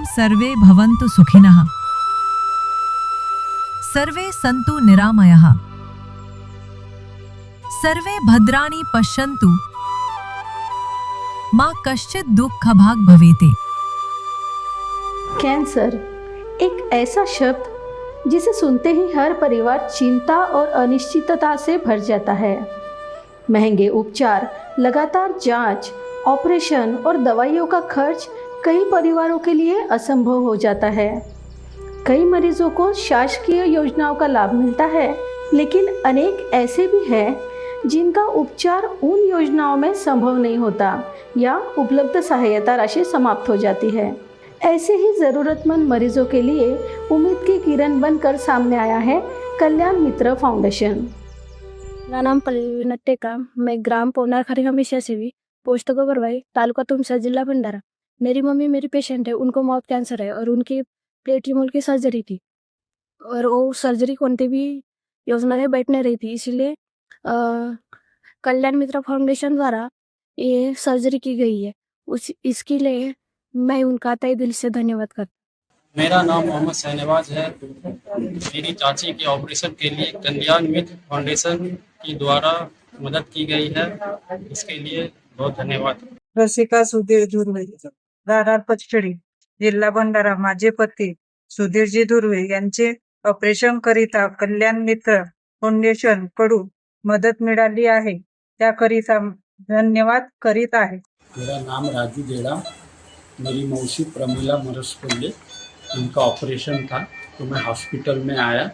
सर्वे भवन्तु सुखिनः, सर्वे सन्तु निरामयाः, सर्वे भद्राणि पश्यन्तु, मा कश्चित् दुःखभाग् भवेत्। कैंसर एक ऐसा शब्द जिसे सुनते ही हर परिवार चिंता और अनिश्चितता से भर जाता है। महंगे उपचार, लगातार जांच, ऑपरेशन और दवाइयों का खर्च कई परिवारों के लिए असंभव हो जाता है। कई मरीजों को शासकीय योजनाओं का लाभ मिलता है, लेकिन अनेक ऐसे भी हैं जिनका उपचार उन योजनाओं में संभव नहीं होता या उपलब्ध सहायता राशि समाप्त हो जाती है। ऐसे ही ज़रूरतमंद मरीजों के लिए उम्मीद की किरण बनकर सामने आया है कल्याण मित्र फाउंडेशन। मेरा नाम पल्लवी नट्टेका, मैं ग्राम पौनार खरी हमेशा सेवी, पोस्ट गोबरवाई, तालुका तुमसा, जिला भंडारा। मेरी मम्मी मेरी पेशेंट है, उनको माउथ कैंसर है और उनकी प्लेट रिमूवल की सर्जरी थी और वो सर्जरी कोणती भी योजना में बैठ नहीं रही थी, इसीलिए कल्याण मित्र फाउंडेशन द्वारा ये सर्जरी की गई है। इसके लिए मैं उनका तहे दिल से धन्यवाद करता हूँ। मेरा नाम मोहम्मद शहनवाज है। मेरी चाची के ऑपरेशन के लिए कल्याण मित्र फाउंडेशन के द्वारा मदद की गई है, इसके लिए बहुत धन्यवाद। रसिका सुधीर धुर्वे, राहणार पचपेडी, जिल्हा भंडारा। माझे पती सुधीरजी धुर्वे यांचे ऑपरेशन करिता कल्याण मित्र फाउंडेशन कडून मदत मिळाली आहे, त्याकरिता धन्यवाद करीत आहे। मेरा नाम राजू गेड़ा, मेरी मौसी प्रमिला मरसपल्ले, उनका ऑपरेशन था तो मैं हॉस्पिटल में आया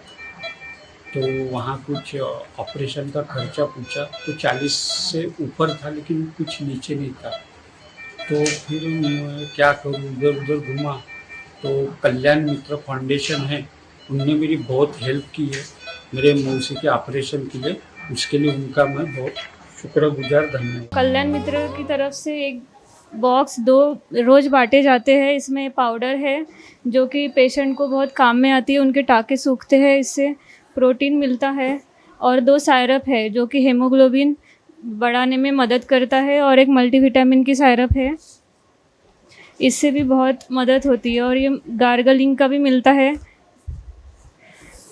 तो वहाँ कुछ ऑपरेशन का खर्चा पूछा तो 40 से ऊपर था, लेकिन कुछ नीचे नहीं था। तो फिर मैं क्या करूँ, इधर उधर घूमा तो कल्याण मित्र फाउंडेशन है, उनने मेरी बहुत हेल्प की है मेरे मौसी के ऑपरेशन के लिए। उसके लिए उनका मैं बहुत शुक्रगुजार, धन्यवाद। कल्याण मित्र की तरफ से एक बॉक्स 2 रोज़ बांटे जाते हैं। इसमें पाउडर है जो कि पेशेंट को बहुत काम में आती है, उनके टाँके सूखते हैं, इससे प्रोटीन मिलता है। और 2 सायरप है जो कि हेमोग्लोबिन बढ़ाने में मदद करता है, और एक मल्टीविटामिन की सायरप है, इससे भी बहुत मदद होती है। और ये गार्गलिंग का भी मिलता है।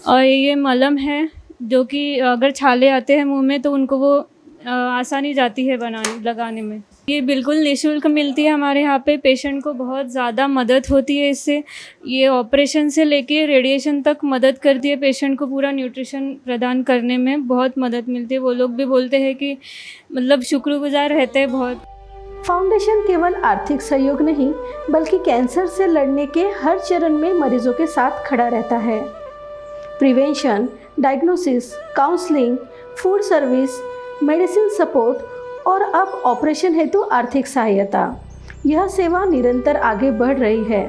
और ये मलम है जो कि अगर छाले आते हैं मुंह में तो उनको वो आसानी जाती है लगाने में। ये बिल्कुल निःशुल्क मिलती है हमारे यहाँ पे। पेशेंट को बहुत ज़्यादा मदद होती है इससे। ये ऑपरेशन से लेके रेडिएशन तक मदद करती है, पेशेंट को पूरा न्यूट्रिशन प्रदान करने में बहुत मदद मिलती है। वो लोग भी बोलते हैं कि मतलब शुक्रगुजार रहते हैं बहुत। फाउंडेशन केवल आर्थिक सहयोग नहीं, बल्कि कैंसर से लड़ने के हर चरण में मरीजों के साथ खड़ा रहता है। Prevention, diagnosis, counselling, food service, medicine support और अब ऑपरेशन हेतु आर्थिक सहायता, यह सेवा निरंतर आगे बढ़ रही है।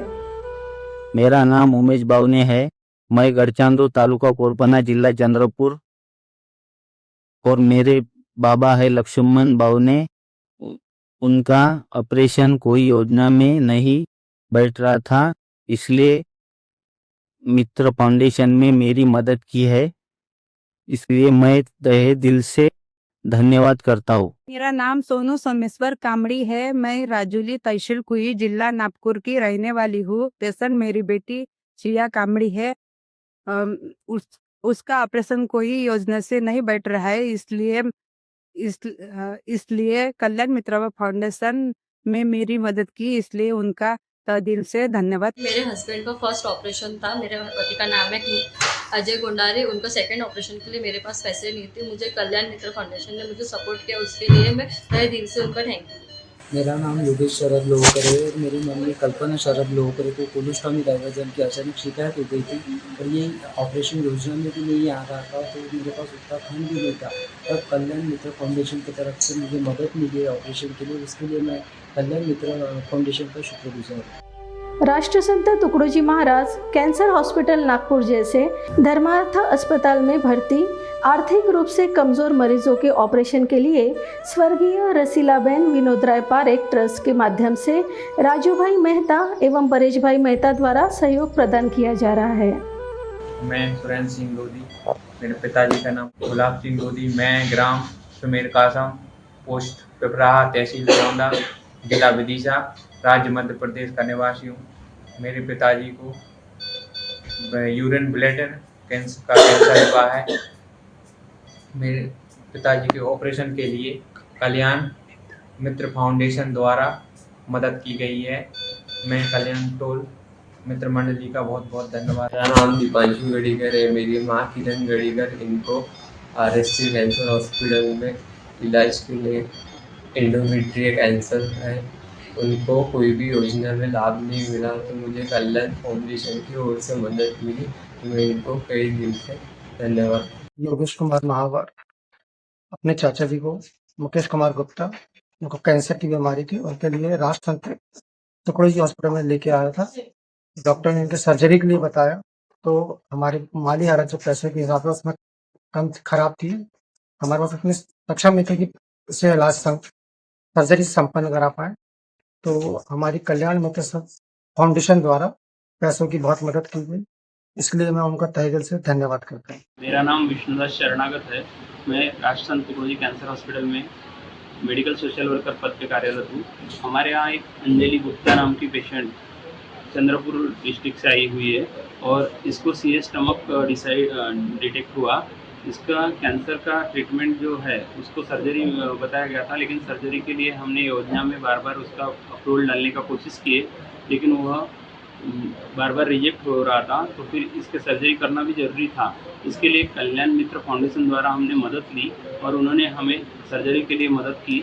मेरा नाम उमेश बावने है, मैं गढ़चांदो, तालुका कोरपना, जिला चंद्रपुर। और मेरे बाबा है लक्ष्मण बावने, उनका ऑपरेशन कोई योजना में नहीं बैठ रहा था, इसलिए मित्र फाउंडेशन में मेरी मदद की है, इसलिए मैं तहे दिल से धन्यवाद करता हूँ। मेरा नाम सोनू सोमेश्वर कामड़ी है, मैं राजूली तहसील कुई, जिला नागपुर की रहने वाली हूँ। पेशेंट मेरी बेटी शिया कामड़ी है। उसका ऑपरेशन कोई योजना से नहीं बैठ रहा है, इसलिए कल्याण मित्र फाउंडेशन में मेरी मदद की, इसलिए उनका तहे दिल से धन्यवाद। मेरे हस्बैंड का फर्स्ट ऑपरेशन था, मेरे पति का नाम है अजय गुंडारे। उनका सेकंड ऑपरेशन के लिए मेरे पास पैसे नहीं थे, मुझे कल्याण मित्र फाउंडेशन ने मुझे सपोर्ट किया, उसके लिए मैं तहे दिल से उनका थैंक यू। मेरा नाम योगेश शरद लोहकर है और मेरी मम्मी कल्पना शरद लोहकर को कोलोस्टॉमी डायवर्जन की अचानक शिकायत हो गई थी और ये ऑपरेशन योजना में भी नहीं आ रहा था, तो मेरे पास उतना फंड भी नहीं था। तब कल्याण मित्र फाउंडेशन की तरफ से मुझे मदद मिली है ऑपरेशन के लिए, उसके लिए मैं कल्याण मित्र फाउंडेशन का शुक्रगुजार हूँ। राष्ट्रसंत तुकडोजी महाराज कैंसर हॉस्पिटल नागपुर जैसे धर्मार्थ अस्पताल में भर्ती आर्थिक रूप से कमजोर मरीजों के ऑपरेशन के लिए स्वर्गीय रसीलाबेन विनोदराय पारेख ट्रस्ट के माध्यम से राजू भाई मेहता एवं परेश भाई मेहता द्वारा सहयोग प्रदान किया जा रहा है। मैं सुरेंद्र सिंह लोधी, मेरे पिताजी का नाम गुलाब सिंह लोधी, मैं ग्राम सुमेर कासम, पोस्ट पिपराहा, तहसील चौंदा, जिला विदिशा, राज्य मध्य प्रदेश का निवासी हूँ। मेरे पिताजी को यूरिन ब्लैडर कैंसर का कैंसर हुआ है। मेरे पिताजी के ऑपरेशन के लिए कल्याण मित्र फाउंडेशन द्वारा मदद की गई है। मैं कल्याण टोल मित्र मंडली का बहुत बहुत धन्यवाद। मेरा नाम दीपांशु गढ़ीकर है। मेरी माँ किरण गढ़ीकर, इनको RSC कैंसर हॉस्पिटल में इलाज के लिए एंडोमेट्रियल कैंसर है। उनको कोई भी योजना में लाभ नहीं मिला, तो मुझे कल्याण फाउंडेशन की ओर से मदद मिली। मैं इनको कई दिन से धन्यवाद। योगेश कुमार महावर, अपने चाचा जी को मुकेश कुमार गुप्ता, उनको कैंसर की बीमारी थी, उनके लिए राजतंत्र टुकड़ोजी हॉस्पिटल में लेके आया था। डॉक्टर ने इनके सर्जरी के लिए बताया, तो हमारी माली हालत जो पैसे के हिसाब से उसमें कम खराब थी। हमारे पास इतने सक्षम नहीं थे कि इसे इलाज सर्जरी संपन्न करा पाए, तो हमारी कल्याण मित्र फाउंडेशन द्वारा पैसों की बहुत मदद की गई। इसलिए मैं उनका तहे दिल से धन्यवाद करता हूँ। मेरा नाम विष्णुदास शरणागत है। मैं राजसंत तुकडोजी कैंसर हॉस्पिटल में मेडिकल सोशल वर्कर पद पे कार्यरत हूँ। हमारे यहाँ एक अंजलि गुप्ता नाम की पेशेंट चंद्रपुर डिस्ट्रिक्ट से आई हुई है और इसको CS स्टमक डिटेक्ट हुआ। इसका कैंसर का ट्रीटमेंट जो है उसको सर्जरी बताया गया था, लेकिन सर्जरी के लिए हमने योजना में बार बार उसका अप्रूवल डालने का कोशिश किए, लेकिन वह बार बार रिजेक्ट हो रहा था। तो फिर इसके सर्जरी करना भी ज़रूरी था। इसके लिए कल्याण मित्र फाउंडेशन द्वारा हमने मदद ली और उन्होंने हमें सर्जरी के लिए मदद की।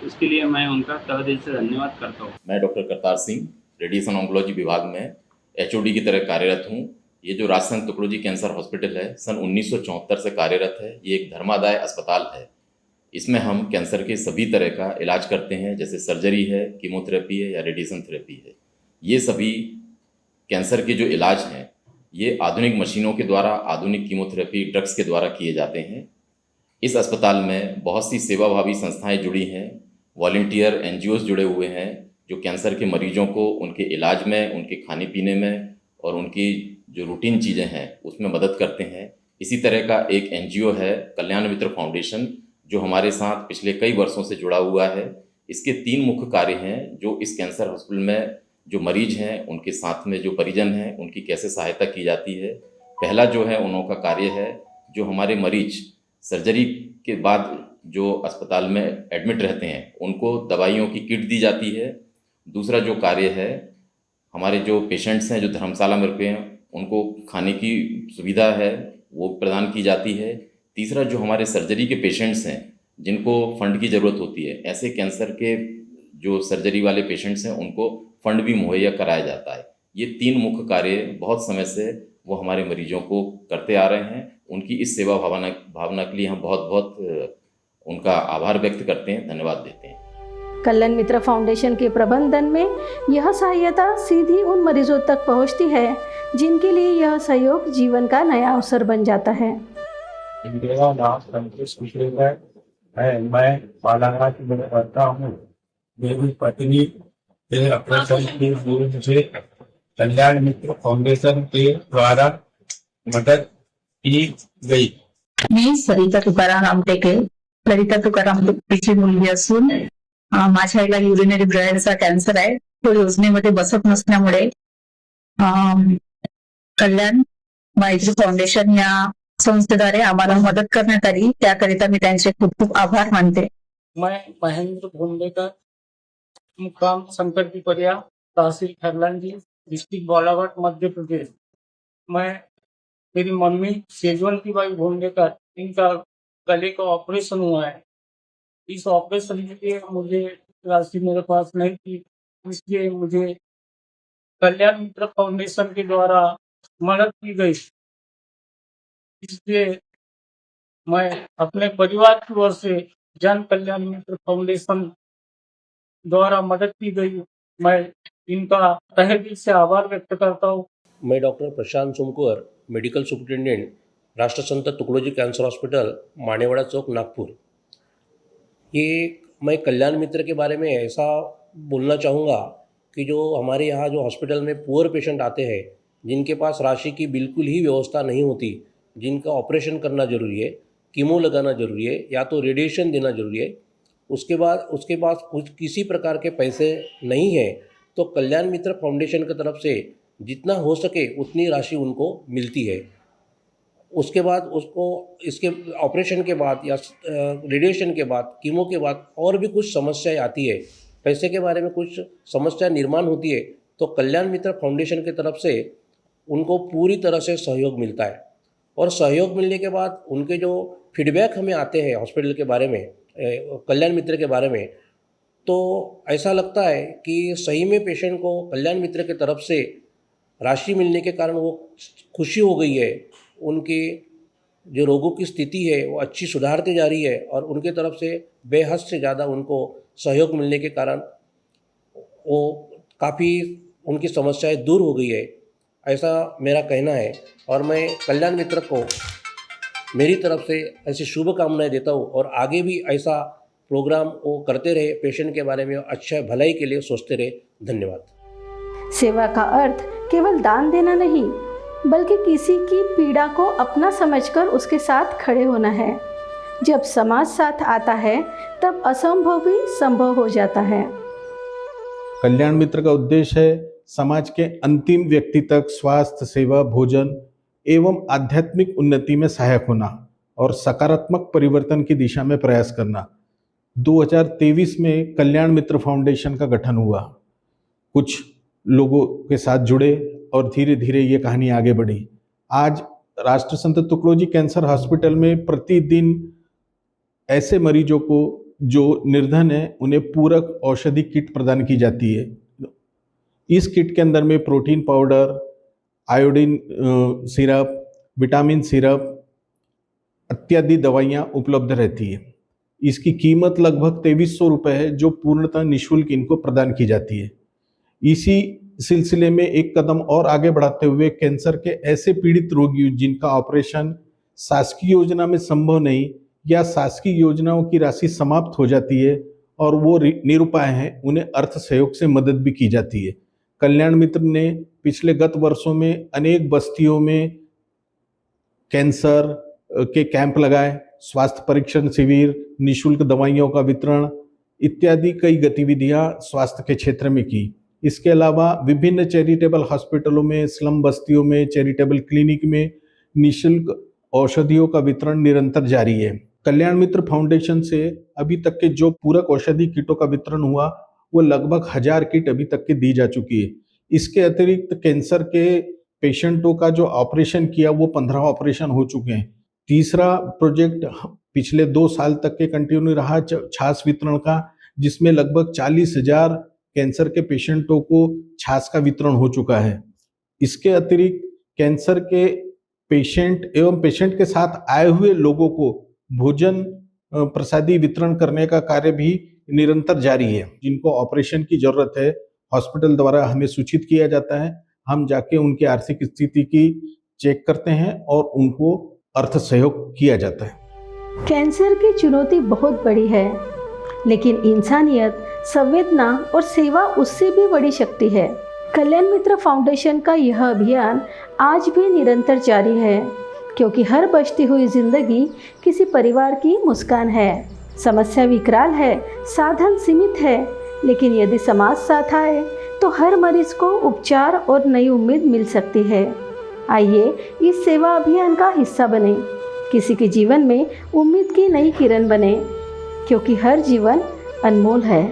उसके लिए मैं उनका तहे दिल से धन्यवाद करता हूँ। मैं doctor Kartar Singh radiation oncology विभाग में HOD की तरह कार्यरत हूँ। ये जो राजसंत तुकडोजी कैंसर हॉस्पिटल है सन 1974 से कार्यरत है। ये एक धर्मादाय अस्पताल है। इसमें हम कैंसर के सभी तरह का इलाज करते हैं, जैसे सर्जरी है, कीमोथेरेपी है या रेडिएशन थेरेपी है। ये सभी कैंसर के जो इलाज हैं ये आधुनिक मशीनों के द्वारा, आधुनिक कीमोथेरेपी ड्रग्स के द्वारा किए जाते हैं। इस अस्पताल में बहुत सी सेवाभावी संस्थाएं जुड़ी हैं, वॉलंटियर NGOs जुड़े हुए हैं, जो कैंसर के मरीजों को उनके इलाज में, उनके खाने पीने में और उनकी जो रूटीन चीज़ें हैं उसमें मदद करते हैं। इसी तरह का एक NGO है कल्याण मित्र फाउंडेशन, जो हमारे साथ पिछले कई वर्षों से जुड़ा हुआ है। इसके 3 मुख्य कार्य हैं जो इस कैंसर हॉस्पिटल में जो मरीज हैं उनके साथ में जो परिजन हैं उनकी कैसे सहायता की जाती है। पहला जो है उनका कार्य है, जो हमारे मरीज सर्जरी के बाद जो अस्पताल में एडमिट रहते हैं उनको दवाइयों की किट दी जाती है। दूसरा जो कार्य है, हमारे जो पेशेंट्स हैं जो धर्मशाला में रुके हैं उनको खाने की सुविधा है वो प्रदान की जाती है। तीसरा जो हमारे सर्जरी के पेशेंट्स हैं जिनको फंड की ज़रूरत होती है, ऐसे कैंसर के जो सर्जरी वाले पेशेंट्स हैं उनको फंड भी मुहैया कराया जाता है। ये 3 मुख्य कार्य बहुत समय से वो हमारे मरीजों को करते आ रहे हैं। उनकी इस सेवा भावना के लिए हम बहुत बहुत उनका आभार व्यक्त करते हैं, धन्यवाद देते हैं। कल्याण मित्र फाउंडेशन के प्रबंधन में यह सहायता सीधी उन मरीजों तक पहुंचती है जिनके लिए यह सहयोग जीवन का नया अवसर बन जाता है। मेरा नाम संतोष कुशल है। मैं बालाघाट में रहता हूँ। मेरी पत्नी के ऑपरेशन के लिए मुझे कल्याण मित्र फाउंडेशन के द्वारा मदद की गई। मी सरिता तुकाराम आमटेके, ललिता तुकाराम आमटेकेची मुलगी असून माझ्या आईला युरिनरी ब्लॅडरचा कॅन्सर आहे। तो योजनेमध्ये बसत नसल्यामुळे कल्याण मैत्री फाउंडेशन या संस्थेद्वारे आम्हाला मदत करण्यात आली, त्याकरिता मी त्यांचे खूप खूप आभार मानते। मैं महेंद्र भोंडेकर, मुकाम शंकर पिपरिया, तहसील खरलांजी, डिस्ट्रिक्ट बालाघाट, मध्य प्रदेश। मेरी मम्मी सेजवंती बाई भोंडेकर, इनका गले का ऑपरेशन हुआ है। इस ऑपरेशन के लिए मुझे राशि मेरे पास नहीं थी, इसलिए मुझे कल्याण मित्र फाउंडेशन के द्वारा मदद की गई। इसलिए मैं अपने परिवार की ओर से जन कल्याण मित्र फाउंडेशन द्वारा मदद की गई, मैं इनका तहे दिल से आभार व्यक्त करता हूँ। मैं डॉक्टर प्रशांत सोमकुवर, मेडिकल सुप्रिटेंडेंट, राष्ट्रसंत तुकडोजी कैंसर हॉस्पिटल, मानेवाड़ा चौक, नागपुर। ये मैं कल्याण मित्र के बारे में ऐसा बोलना चाहूँगा कि जो हमारे यहाँ जो हॉस्पिटल में पुअर पेशेंट आते हैं, जिनके पास राशि की बिल्कुल ही व्यवस्था नहीं होती, जिनका ऑपरेशन करना ज़रूरी है, कीमो लगाना ज़रूरी है या तो रेडिएशन देना ज़रूरी है, उसके पास कुछ किसी प्रकार के पैसे नहीं है, तो कल्याण मित्र फाउंडेशन की तरफ से जितना हो सके उतनी राशि उनको मिलती है। उसके बाद उसको इसके ऑपरेशन के बाद या रेडिएशन के बाद, कीमो के बाद और भी कुछ समस्याएं आती है, पैसे के बारे में कुछ समस्या निर्माण होती है, तो कल्याण मित्र फाउंडेशन की तरफ से उनको पूरी तरह से सहयोग मिलता है। और सहयोग मिलने के बाद उनके जो फीडबैक हमें आते हैं हॉस्पिटल के बारे में, कल्याण मित्र के बारे में, तो ऐसा लगता है कि सही में पेशेंट को कल्याण मित्र की तरफ से राशि मिलने के कारण वो खुशी हो गई है, उनकी जो रोगों की स्थिति है वो अच्छी सुधारती जा रही है और उनके तरफ से बेहद से ज़्यादा उनको सहयोग मिलने के कारण वो काफ़ी उनकी समस्याएं दूर हो गई है, ऐसा मेरा कहना है। और मैं कल्याण मित्र को मेरी तरफ से ऐसी शुभकामनाएं देता हूँ और आगे भी ऐसा प्रोग्राम वो करते रहे, पेशेंट के बारे में अच्छा भलाई के लिए सोचते रहे। धन्यवाद। सेवा का अर्थ केवल दान देना नहीं, बल्कि किसी की पीड़ा को अपना समझकर उसके साथ खड़े होना है। जब समाज साथ आता है तब असंभव भी संभव हो जाता है। कल्याण मित्र का उद्देश्य है समाज के अंतिम व्यक्ति तक स्वास्थ्य सेवा, भोजन एवं आध्यात्मिक उन्नति में सहायक होना और सकारात्मक परिवर्तन की दिशा में प्रयास करना। 2023 में कल्याण मित्र फाउंडेशन का गठन हुआ, कुछ लोगों के साथ जुड़े और धीरे धीरे ये कहानी आगे बढ़ी। आज राष्ट्रसंत तुकडोजी कैंसर हॉस्पिटल में प्रतिदिन ऐसे मरीजों को जो निर्धन है उन्हें पूरक औषधि किट प्रदान की जाती है। इस किट के अंदर में protein powder, iodine syrup, vitamin syrup इत्यादि दवाइयाँ उपलब्ध रहती है। इसकी कीमत लगभग 2300 रुपये है, जो पूर्णतः निःशुल्क इनको प्रदान की जाती है। इसी सिलसिले में एक कदम और आगे बढ़ाते हुए कैंसर के ऐसे पीड़ित रोगी जिनका ऑपरेशन शासकीय योजना में संभव नहीं या शासकीय योजनाओं की राशि समाप्त हो जाती है और वो निरुपाय हैं, उन्हें अर्थ सहयोग से मदद भी की जाती है। कल्याण मित्र ने पिछले गत वर्षों में अनेक बस्तियों में कैंसर के कैंप लगाए, स्वास्थ्य परीक्षण शिविर, निःशुल्क दवाइयों का वितरण इत्यादि कई गतिविधियां स्वास्थ्य के क्षेत्र में की। इसके अलावा विभिन्न चैरिटेबल हॉस्पिटलों में, स्लम बस्तियों में, चैरिटेबल क्लिनिक में निःशुल्क औषधियों का वितरण निरंतर जारी है। कल्याण मित्र फाउंडेशन से अभी तक के जो पूरक औषधि किटों का वितरण हुआ वो लगभग 1000 किट अभी तक के दी जा चुकी है। इसके अतिरिक्त कैंसर के पेशेंटों का जो ऑपरेशन किया वो 15 ऑपरेशन हो चुके हैं। तीसरा प्रोजेक्ट पिछले 2 साल तक के कंटिन्यू रहा छाछ वितरण का, जिसमें लगभग 40,000 कैंसर के पेशेंटों को छाछ का वितरण हो चुका है। इसके अतिरिक्त कैंसर के पेशेंट एवं पेशेंट के साथ आए हुए लोगों को भोजन प्रसादी वितरण करने का कार्य भी निरंतर जारी है। जिनको ऑपरेशन की जरूरत है हॉस्पिटल द्वारा हमें सूचित किया जाता है, हम जाके उनकी आर्थिक स्थिति की चेक करते हैं और उनको अर्थ सहयोग किया जाता है। कैंसर की चुनौती बहुत बड़ी है, लेकिन इंसानियत, संवेदना और सेवा उससे भी बड़ी शक्ति है। कल्याण मित्र फाउंडेशन का यह अभियान आज भी निरंतर जारी है, क्योंकि हर बचती हुई जिंदगी किसी परिवार की मुस्कान है। समस्या विकराल है, साधन सीमित है, लेकिन यदि समाज साथ आए तो हर मरीज को उपचार और नई उम्मीद मिल सकती है। आइए इस सेवा अभियान का हिस्सा बने, किसी के जीवन में उम्मीद की नई किरण बने, क्योंकि हर जीवन अनमोल है।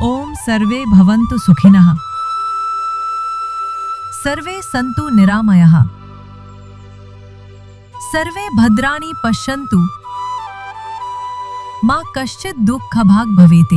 ओम सर्वे भवन्तु सुखिनः, सर्वे सन्तु निरामयाः, सर्वे भद्राणि पश्यन्तु, मा कश्चित् दुःखभाग् भवेत्।